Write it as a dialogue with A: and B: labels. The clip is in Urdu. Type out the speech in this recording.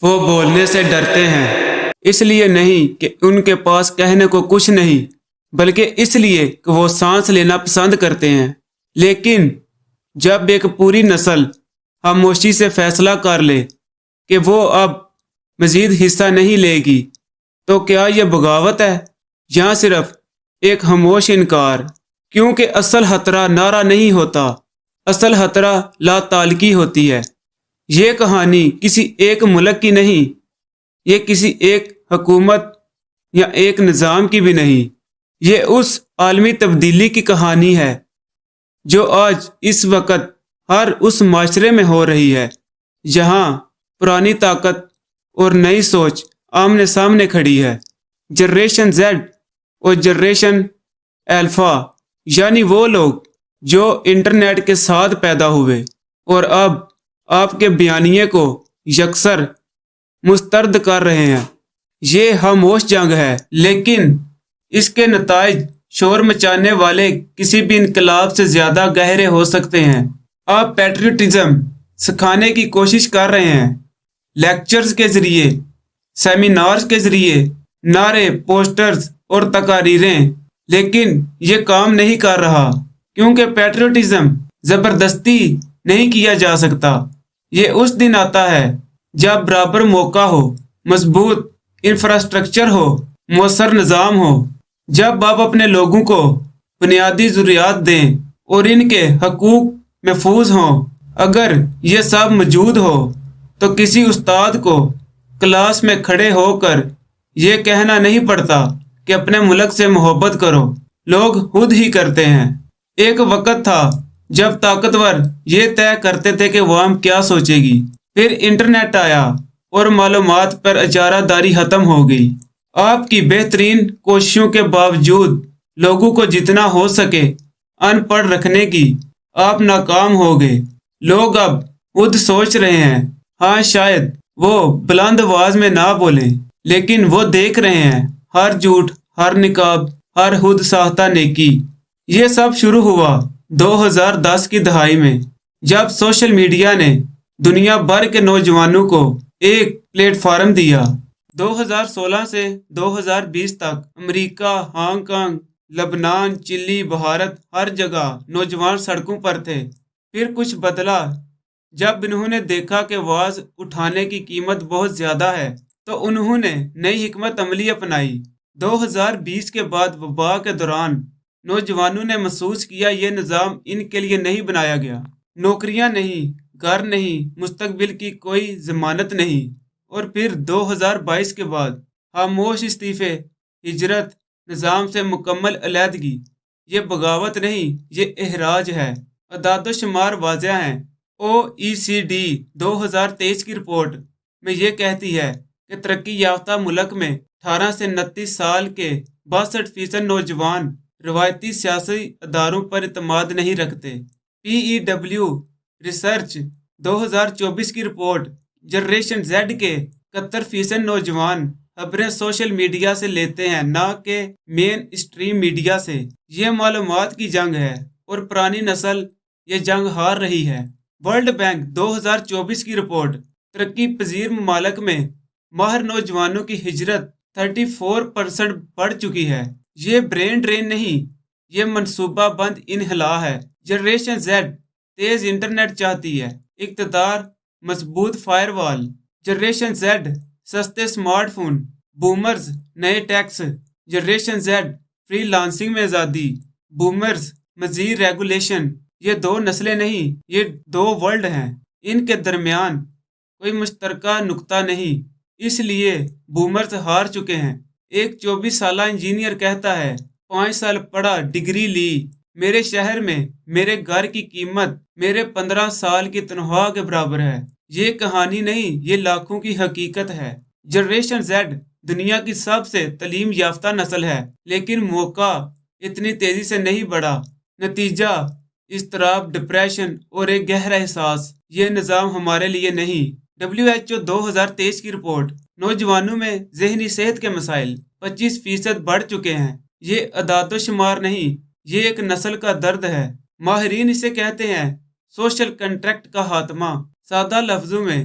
A: وہ بولنے سے ڈرتے ہیں، اس لیے نہیں کہ ان کے پاس کہنے کو کچھ نہیں، بلکہ اس لیے کہ وہ سانس لینا پسند کرتے ہیں۔ لیکن جب ایک پوری نسل خاموشی سے فیصلہ کر لے کہ وہ اب مزید حصہ نہیں لے گی، تو کیا یہ بغاوت ہے یا صرف ایک خاموش انکار؟ کیونکہ اصل خطرہ نعرہ نہیں ہوتا، اصل خطرہ لا تعلقی ہوتی ہے۔ یہ کہانی کسی ایک ملک کی نہیں، یہ کسی ایک حکومت یا ایک نظام کی بھی نہیں، یہ اس عالمی تبدیلی کی کہانی ہے جو آج اس وقت ہر اس معاشرے میں ہو رہی ہے جہاں پرانی طاقت اور نئی سوچ آمنے سامنے کھڑی ہے۔ جنریشن زیڈ اور جنریشن الفا، یعنی وہ لوگ جو انٹرنیٹ کے ساتھ پیدا ہوئے اور اب آپ کے بیانیے کو یکسر مسترد کر رہے ہیں۔ یہ خاموش جنگ ہے، لیکن اس کے نتائج شور مچانے والے کسی بھی انقلاب سے زیادہ گہرے ہو سکتے ہیں۔ آپ پیٹریوٹزم سکھانے کی کوشش کر رہے ہیں، لیکچرز کے ذریعے، سیمینارز کے ذریعے، نعرے، پوسٹرز اور تقاریریں، لیکن یہ کام نہیں کر رہا کیونکہ پیٹریوٹزم زبردستی نہیں کیا جا سکتا۔ یہ اس دن آتا ہے جب برابر موقع ہو، مضبوط انفراسٹرکچر ہو، مؤثر نظام ہو، جب آپ اپنے لوگوں کو بنیادی ضروریات دیں اور ان کے حقوق محفوظ ہوں۔ اگر یہ سب موجود ہو تو کسی استاد کو کلاس میں کھڑے ہو کر یہ کہنا نہیں پڑتا کہ اپنے ملک سے محبت کرو، لوگ خود ہی کرتے ہیں۔ ایک وقت تھا جب طاقتور یہ طے کرتے تھے کہ عوام کیا سوچے گی، پھر انٹرنیٹ آیا اور معلومات پر اجارہ داری ختم ہو گئی۔ آپ کی بہترین کوششوں کے باوجود لوگوں کو جتنا ہو سکے ان پڑھ رکھنے کی آپ ناکام ہو گئے۔ لوگ اب خود سوچ رہے ہیں، ہاں شاید وہ بلند آواز میں نہ بولیں، لیکن وہ دیکھ رہے ہیں ہر جھوٹ، ہر نقاب، ہر خود ساختہ نیکی۔ یہ سب شروع ہوا 2010 کی دہائی میں، جب سوشل میڈیا نے دنیا بھر کے نوجوانوں کو ایک پلیٹ فارم دیا۔ 2016 سے 2020 تک امریکہ، ہانگ کانگ، لبنان، چلی، بھارت، ہر جگہ نوجوان سڑکوں پر تھے۔ پھر کچھ بدلا جب انہوں نے دیکھا کہ آواز اٹھانے کی قیمت بہت زیادہ ہے، تو انہوں نے نئی حکمت عملی اپنائی۔ 2020 کے بعد وبا کے دوران نوجوانوں نے محسوس کیا یہ نظام ان کے لیے نہیں بنایا گیا۔ نوکریاں نہیں، گھر نہیں، مستقبل کی کوئی ضمانت نہیں۔ اور پھر 2022 کے بعد خاموش استعفے، ہجرت، نظام سے مکمل علیحدگی۔ یہ بغاوت نہیں، یہ احراج ہے۔ اعداد و شمار واضح ہیں۔ OECD 2023 کی رپورٹ میں یہ کہتی ہے کہ ترقی یافتہ ملک میں 18 سے 29 سال کے 62% نوجوان روایتی سیاسی اداروں پر اعتماد نہیں رکھتے۔ PEW ریسرچ 2024 کی رپورٹ، جنریشن زیڈ کے 71% نوجوان خبریں سوشل میڈیا سے لیتے ہیں، نہ کہ مین اسٹریم میڈیا سے۔ یہ معلومات کی جنگ ہے اور پرانی نسل یہ جنگ ہار رہی ہے۔ ورلڈ بینک 2024 کی رپورٹ، ترقی پذیر ممالک میں ماہر نوجوانوں کی ہجرت 34% بڑھ چکی ہے۔ یہ برین ڈرین نہیں، یہ منصوبہ بند انخلا ہے۔ جنریشن زیڈ تیز انٹرنیٹ چاہتی ہے، اقتدار، مضبوط فائر وال۔ جنریشن زیڈ سستے سمارٹ فون، بومرز نئے tax. Generation Z freelancing میں آزادی، بومرز مزید ریگولیشن۔ یہ دو نسلیں نہیں، یہ دو ورلڈ ہیں، ان کے درمیان کوئی مشترکہ نقطہ نہیں۔ اس لیے بومرز ہار چکے ہیں۔ ایک 24 سالہ انجینئر کہتا ہے، 5 سال پڑھا، ڈگری لی، میرے شہر میں میرے گھر کی قیمت میرے 15 سال کی تنخواہ کے برابر ہے۔ یہ کہانی نہیں، یہ لاکھوں کی حقیقت ہے۔ جنریشن زیڈ دنیا کی سب سے تعلیم یافتہ نسل ہے، لیکن موقع اتنی تیزی سے نہیں بڑھا۔ نتیجہ اضطراب، ڈپریشن اور ایک گہرا احساس، یہ نظام ہمارے لیے نہیں۔ WHO 2023 کی رپورٹ، نوجوانوں میں ذہنی صحت کے مسائل 25% بڑھ چکے ہیں۔ یہ اعداد و شمار نہیں، یہ ایک نسل کا درد ہے۔ ماہرین اسے کہتے ہیں سوشل کنٹریکٹ کا خاتمہ۔ سادہ لفظوں میں